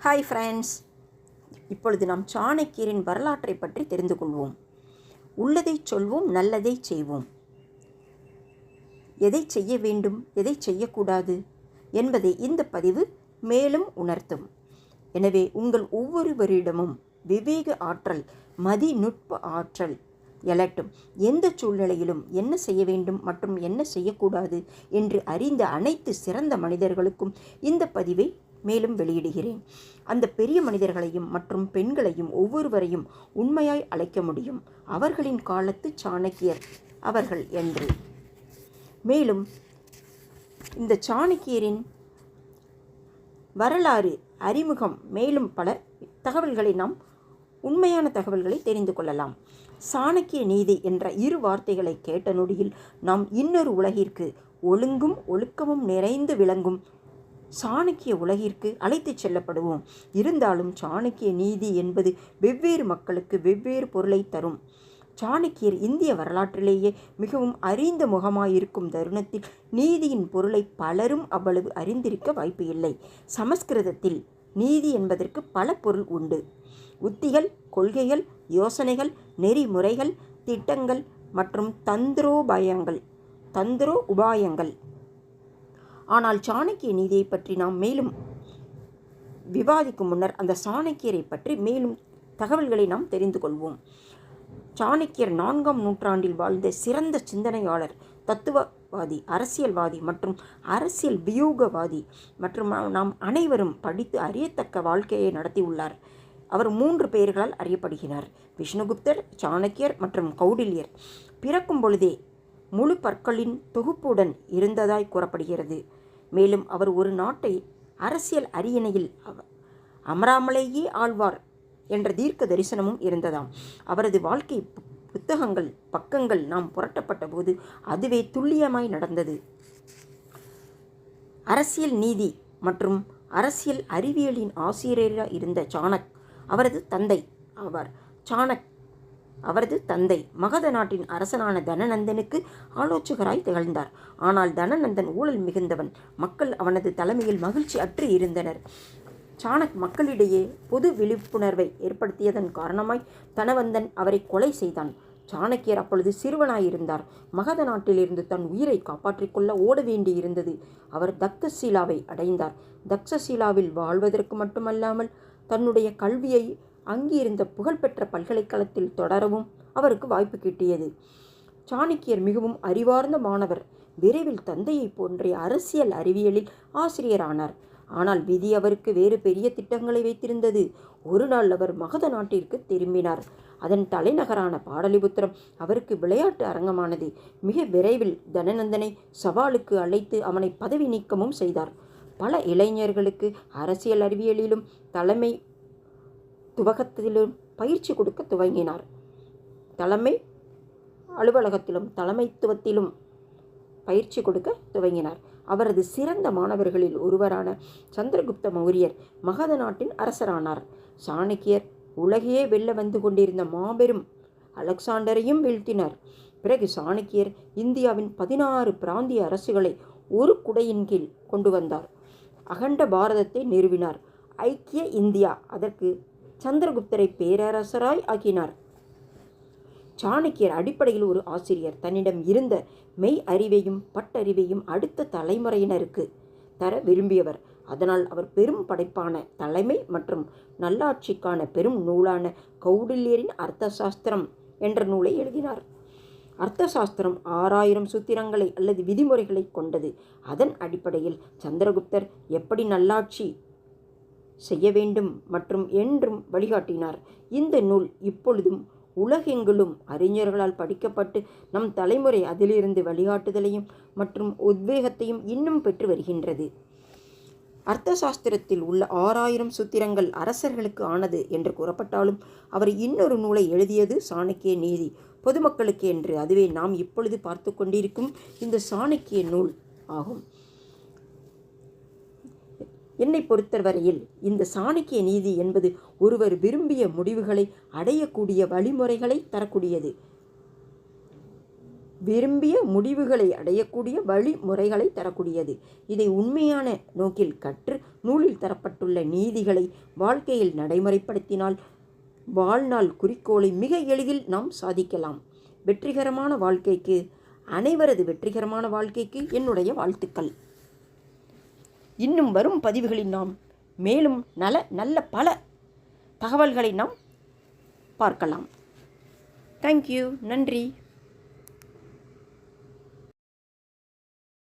Hi friends, இப்பொழுது நாம் சாணக்கியரின் வரலாற்றை பற்றி தெரிந்து கொள்வோம். உள்ளதை சொல்வோம், நல்லதை செய்வோம். எதை செய்ய வேண்டும், எதை செய்யக்கூடாது என்பதை இந்த பதிவு மேலும் உணர்த்தும். எனவே உங்கள் ஒவ்வொருவரிடமும் விவேக ஆற்றல், மதிநுட்ப ஆற்றல் எழட்டும். எந்த சூழ்நிலையிலும் என்ன செய்ய வேண்டும் மற்றும் என்ன செய்யக்கூடாது என்று அறிந்த அனைத்து சிறந்த மனிதர்களுக்கும் இந்த பதிவை மேலும் வெளியிடுகிறேன். அந்த பெரிய மனிதர்களையும் மற்றும் பெண்களையும் ஒவ்வொருவரையும் உண்மையாய் அழைக்க முடியும். அவர்களின் காலத்து சாணக்கியர் அவர்கள் என்று. மேலும் இந்த சாணக்கியரின் வரலாறு, அறிமுகம், மேலும் பல தகவல்களை நாம் உண்மையான தகவல்களை தெரிந்து கொள்ளலாம். சாணக்கிய நீதி என்ற இரு வார்த்தைகளை கேட்ட நொடியில் நாம் இன்னொரு உலகிற்கு, ஒழுங்கும் ஒழுக்கமும் நிறைந்து விளங்கும் சாணக்கிய உலகிற்கு அழைத்துச் செல்லப்படுவோம். இருந்தாலும் சாணக்கிய நீதி என்பது வெவ்வேறு மக்களுக்கு வெவ்வேறு பொருளை தரும். சாணக்கியர் இந்திய வரலாற்றிலேயே மிகவும் அறிந்த முகமாயிருக்கும் தருணத்தில் நீதியின் பொருளை பலரும் அவ்வளவு அறிந்திருக்க வாய்ப்பு இல்லை. சமஸ்கிருதத்தில் நீதி என்பதற்கு பல பொருள் உண்டு. உத்திகள், கொள்கைகள், யோசனைகள், நெறிமுறைகள், திட்டங்கள் மற்றும் தந்திரோ உபாயங்கள். ஆனால் சாணக்கிய நீதியை பற்றி நாம் மேலும் விவாதிக்கும் முன்னர் அந்த சாணக்கியரை பற்றி மேலும் தகவல்களை நாம் தெரிந்து கொள்வோம். சாணக்கியர் 4ஆம் நூற்றாண்டில் வாழ்ந்த சிறந்த சிந்தனையாளர், தத்துவவாதி, அரசியல்வாதி மற்றும் அரசியல் வியூகவாதி மற்றும் நாம் அனைவரும் படித்து அறியத்தக்க வாழ்க்கையை நடத்தியுள்ளார். அவர் 3 பெயர்களால் அறியப்படுகிறார்: விஷ்ணுகுப்தர், சாணக்கியர் மற்றும் கௌடில்யர். பிறக்கும் பொழுதே முழு பற்களின் தொகுப்புடன் இருந்ததாய் கூறப்படுகிறது. மேலும் அவர் ஒரு நாட்டை அரசியல் அரியணையில் அமராமலேயே ஆழ்வார் என்ற தீர்க்க தரிசனமும் இருந்ததாம். அவரது வாழ்க்கை புத்தகங்கள் பக்கங்கள் நாம் புரட்டப்பட்ட போது அதுவே துல்லியமாய் நடந்தது. அரசியல் நீதி மற்றும் அரசியல் அறிவியலின் ஆசிரியராக இருந்த அவரது தந்தை மகத நாட்டின் அரசனான தனநந்தனுக்கு ஆலோசகராய் திகழ்ந்தார். ஆனால் தனநந்தன் ஊழல் மிகுந்தவன். மக்கள் அவனது தலைமையில் மகிழ்ச்சி அற்று இருந்தனர். சாணக் மக்களிடையே பொது விழிப்புணர்வை ஏற்படுத்தியதன் காரணமாய் தனவந்தன் அவரை கொலை செய்தான். சாணக்கியர் அப்பொழுது சிறுவனாயிருந்தார். மகத நாட்டிலிருந்து தன் உயிரை காப்பாற்றிக் கொள்ள ஓட வேண்டியிருந்தது. அவர் தக்சசீலாவை அடைந்தார். தக்சசீலாவில் வாழ்வதற்கு மட்டுமல்லாமல் தன்னுடைய கல்வியை அங்கிருந்த புகழ்பெற்ற பல்கலைக்கழகத்தில் தொடரவும் அவருக்கு வாய்ப்பு கிட்டியது. சாணக்கியர் மிகவும் அறிவார்ந்த மாணவர். விரைவில் தந்தையை போன்ற அரசியல் அறிவியலில் ஆசிரியரானார். ஆனால் விதி அவருக்கு வேறு பெரிய திட்டங்களை வைத்திருந்தது. ஒரு நாள் அவர் மகத நாட்டிற்கு திரும்பினார். அதன் தலைநகரான பாடலிபுத்திரம் அவருக்கு விளையாட்டு அரங்கமானது. மிக விரைவில் தனநந்தனை சவாலுக்கு அழைத்து அவனை பதவி நீக்கமும் செய்தார். பல இளைஞர்களுக்கு அரசியல் அறிவியலிலும் தலைமை துவக்கத்திலும் பயிற்சி கொடுக்க துவங்கினார். தலைமை அலுவலகத்திலும் தலைமைத்துவத்திலும் பயிற்சி கொடுக்க துவங்கினார். அவரது சிறந்த மாணவர்களில் ஒருவரான சந்திரகுப்த மௌரியர் மகத நாட்டின் அரசரானார். சாணக்கியர் உலகையே வெல்ல வந்து கொண்டிருந்த மாபெரும் அலெக்சாண்டரையும் வீழ்த்தினார். பிறகு சாணக்கியர் இந்தியாவின் 16 பிராந்திய அரசுகளை ஒரு குடையின் கீழ் கொண்டு வந்தார். அகண்ட பாரதத்தை நிறுவினார். ஐக்கிய இந்தியா அதற்கு சந்திரகுப்தரை பேரரசராய் ஆக்கினார். சாணக்கியர் அடிப்படையில் ஒரு ஆசிரியர். தன்னிடம் இருந்த மெய் அறிவையும் பட்டறிவையும் அடுத்த தலைமுறையினருக்கு தர விரும்பியவர். அதனால் அவர் பெரும் படைப்பான தலைமை மற்றும் நல்லாட்சிக்கான பெரும் நூலான கௌடில்யரின் அர்த்தசாஸ்திரம் என்ற நூலை எழுதினார். அர்த்தசாஸ்திரம் 6000 சூத்திரங்களை அல்லது விதிமுறைகளை கொண்டது. அதன் அடிப்படையில் சந்திரகுப்தர் எப்படி நல்லாட்சி செய்ய வேண்டும் மற்றும் என்றும் வழிகாட்டினார். இந்த நூல் இப்பொழுதும் உலகெங்கிலும் அறிஞர்களால் படிக்கப்பட்டு நம் தலைமுறை அதிலிருந்து வழிகாட்டுதலையும் மற்றும் உத்வேகத்தையும் இன்னும் பெற்று வருகின்றது. அர்த்தசாஸ்திரத்தில் உள்ள 6000 சூத்திரங்கள் அரசர்களுக்கு ஆனது என்று கூறப்பட்டாலும் அவர் இன்னொரு நூலை எழுதியது சாணக்கிய நீதி, பொதுமக்களுக்கு என்று. அதுவே நாம் இப்பொழுது பார்த்து கொண்டிருக்கும் இந்த சாணக்கிய நூல் ஆகும். என்னை பொறுத்தவரையில் இந்த சாணக்கிய நீதி என்பது ஒருவர் விரும்பிய முடிவுகளை அடையக்கூடிய வழிமுறைகளை தரக்கூடியது. விரும்பிய முடிவுகளை அடையக்கூடிய வழிமுறைகளை தரக்கூடியது. இதை உண்மையான நோக்கில் கற்று நூலில் தரப்பட்டுள்ள நீதிகளை வாழ்க்கையில் நடைமுறைப்படுத்தினால் வாழ்நாள் குறிக்கோளை மிக எளிதில் நாம் சாதிக்கலாம். வெற்றிகரமான வாழ்க்கைக்கு, அனைவரது வெற்றிகரமான வாழ்க்கைக்கு என்னுடைய வாழ்த்துக்கள். இன்னும் வரும் பதிவுகளில் நாம் மேலும் நல்ல பல தகவல்களை நாம் பார்க்கலாம். தேங்க்யூ. நன்றி.